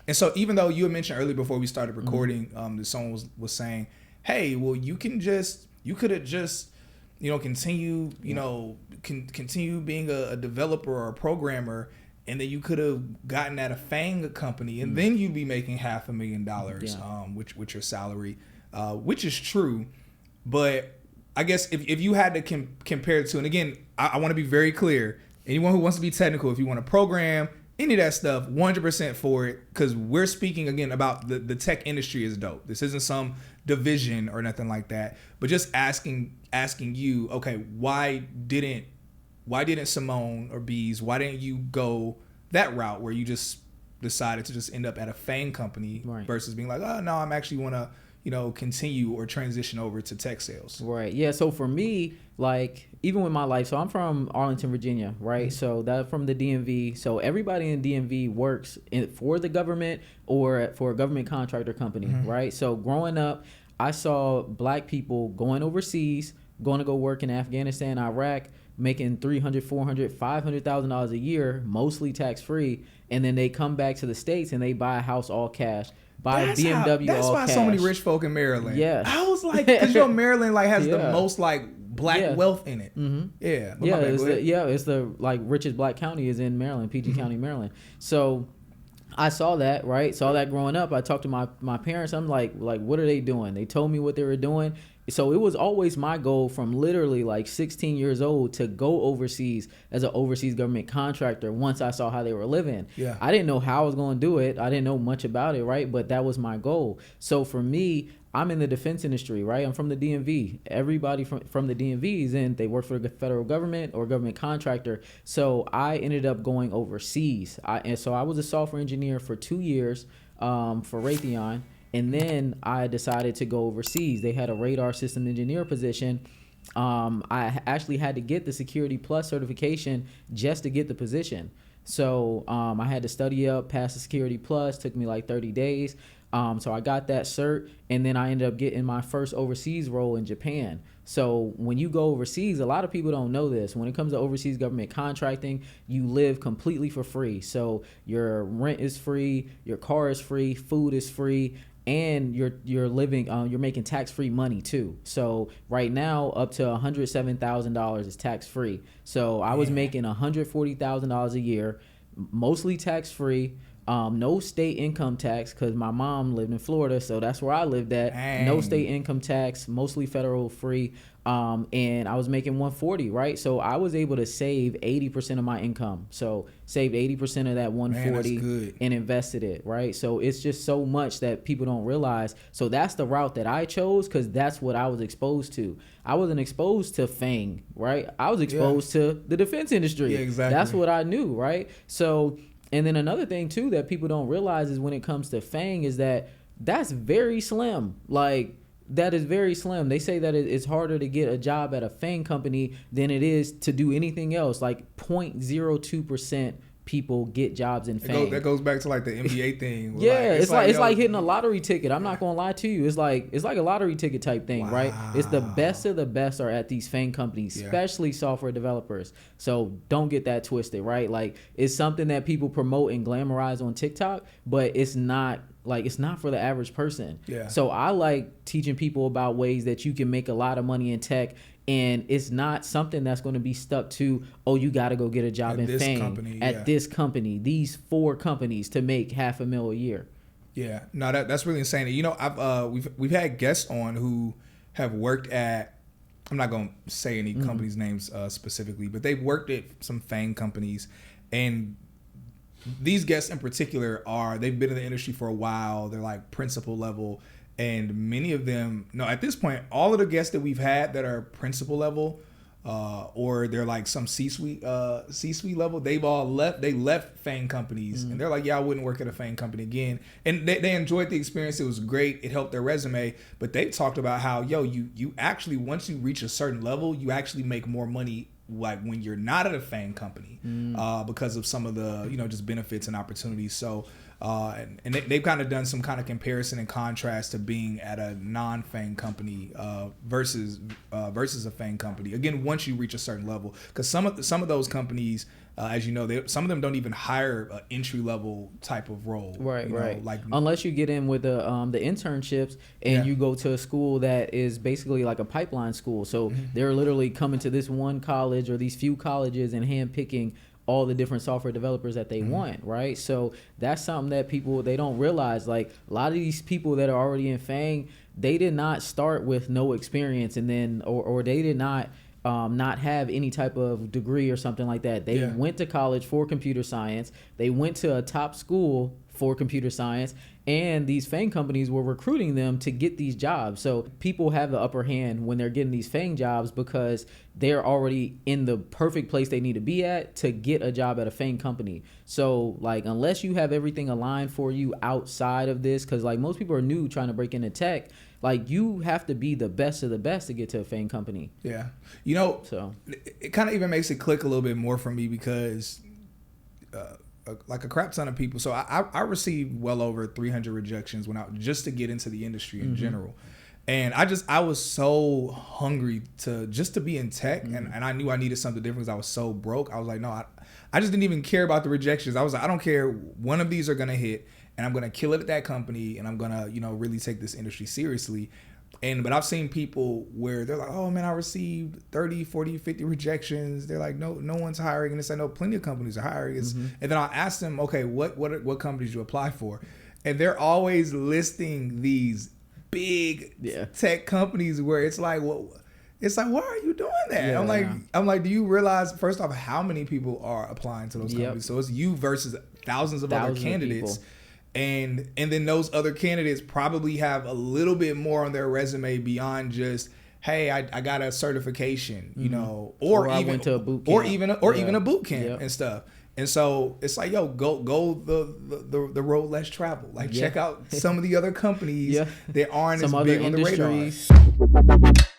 And so even though you had mentioned earlier before we started recording, that someone was saying, hey, well, you could have just, continue, continue being a developer or a programmer, and then you could have gotten at a FAANG company, and then you'd be making $500,000, with your salary, which is true. But I guess if you had to compare it to, and again, I want to be very clear, anyone who wants to be technical, if you want to program, any of that stuff, 100% for it, because we're speaking, again, about the tech industry is dope. This isn't some division or nothing like that, but just asking you, okay, why didn't Symoné or Beez, why didn't you go that route where you just decided to just end up at a FAANG company versus being like, oh, no, I'm actually want to, continue or transition over to tech sales? Right. Yeah. So for me, like, even with my life, so I'm from Arlington, Virginia, right? So that from the DMV. So everybody in DMV works for the government or for a government contractor company, right? So growing up, I saw black people going overseas, going to go work in Afghanistan, Iraq, making $300,000, $400,000, $500,000 a year, mostly tax free, and then they come back to the States and they buy a house all cash. Buy a BMW all cash. That's why so many rich folk in Maryland. Yeah. I was like, because Maryland has the most black wealth in it. It's the richest black county is in Maryland, PG County, Maryland. So I saw that, right? Saw that growing up. I talked to my parents. I'm like, what are they doing? They told me what they were doing. So it was always my goal from literally 16 years old to go overseas as an overseas government contractor once I saw how they were living. Yeah. I didn't know how I was going to do it. I didn't know much about it, right? But that was my goal. So for me, I'm in the defense industry, right? I'm from the DMV. Everybody from the DMV is in. They work for the federal government or government contractor. So I ended up going overseas. And so I was a software engineer for 2 years for Raytheon. And then I decided to go overseas. They had a radar system engineer position. I actually had to get the Security Plus certification just to get the position. So I had to study up, pass the Security Plus. Took me 30 days. So I got that cert, and then I ended up getting my first overseas role in Japan. So when you go overseas, a lot of people don't know this. When it comes to overseas government contracting, you live completely for free. So your rent is free, your car is free, food is free, and you're living, you're making tax-free money too. So right now, up to $107,000 is tax-free. So I was making $140,000 a year, mostly tax-free. No state income tax because my mom lived in Florida, so that's where I lived at. Dang. No state income tax, mostly federal free. And I was making $140, right? So I was able to save 80% of my income. So saved 80% of that $140 and invested it, right? So it's just so much that people don't realize. So that's the route that I chose because that's what I was exposed to. I wasn't exposed to FAANG, right? I was exposed to the defense industry. Yeah, exactly. That's what I knew, right? So, and then another thing too that people don't realize is when it comes to FAANG is that's very slim. That is very slim. They say that it's harder to get a job at a FAANG company than it is to do anything else. 0.02% people get jobs in FAANG. That goes back to the NBA thing. It's like hitting a lottery ticket. I'm not gonna lie to you. It's like a lottery ticket type thing, right? It's the best of the best are at these FAANG companies, especially software developers. So don't get that twisted, right? It's something that people promote and glamorize on TikTok, but it's not for the average person. Yeah. So I like teaching people about ways that you can make a lot of money in tech. And it's not something that's going to be stuck to, you got to go get a job in FAANG at this company, these 4 companies to make $500,000 a year. Yeah, no, that's really insane. We've had guests on who have worked at, I'm not going to say any companies' names specifically, but they've worked at some FAANG companies, and these guests in particular they've been in the industry for a while. They're principal level. And many of them, at this point, all of the guests that we've had that are principal level, or they're some C-suite level, they've all left. They left FAANG companies, and they're I wouldn't work at a FAANG company again. And they enjoyed the experience. It was great. It helped their resume. But they talked about how, you actually, once you reach a certain level, you actually make more money when you're not at a FAANG company, because of some of the just benefits and opportunities. So And they've kind of done some kind of comparison and contrast to being at a non-FAANG company versus a FAANG company. Again, once you reach a certain level, because some of those companies, as you know, some of them don't even hire an entry level type of role. Right, right. Like unless you get in with the internships and you go to a school that is basically like a pipeline school. So they're literally coming to this one college or these few colleges and handpicking all the different software developers that they want, right? So that's something that people, they don't realize. Like a lot of these people that are already in FAANG, they did not start with no experience, and then or they did not have any type of degree or something like that. They went to college for computer science. They went to a top school for computer science, and these FAANG companies were recruiting them to get these jobs. So people have the upper hand when they're getting these FAANG jobs because they're already in the perfect place they need to be at to get a job at a FAANG company. So like, unless you have everything aligned for you outside of this, because like most people are new trying to break into tech, like you have to be the best of the best to get to a FAANG company. Yeah. You know, so it kind of even makes it click a little bit more for me because like a crap ton of people. So I received well over 300 rejections just to get into the industry in general. And I was so hungry to be in tech, and I knew I needed something different because I was so broke. I was like, no, I just didn't even care about the rejections. I was like, I don't care. One of these are going to hit, and I'm going to kill it at that company, and I'm going to, really take this industry seriously. But I've seen people where they're like, oh man, I received 30, 40, 50 rejections. They're like, no one's hiring. And it's like, no, plenty of companies are hiring. And then I'll ask them, okay, what companies you apply for? And they're always listing these big tech companies where it's like, well, why are you doing that? Yeah. I'm like, do you realize, first off, how many people are applying to those companies? So it's you versus thousands of other candidates. And then those other candidates probably have a little bit more on their resume beyond just, hey, I got a certification, or even I went to a boot camp. or even a boot camp and stuff. And so it's like, yo, go the road less traveled. Like check out some of the other companies that aren't as big on the radar.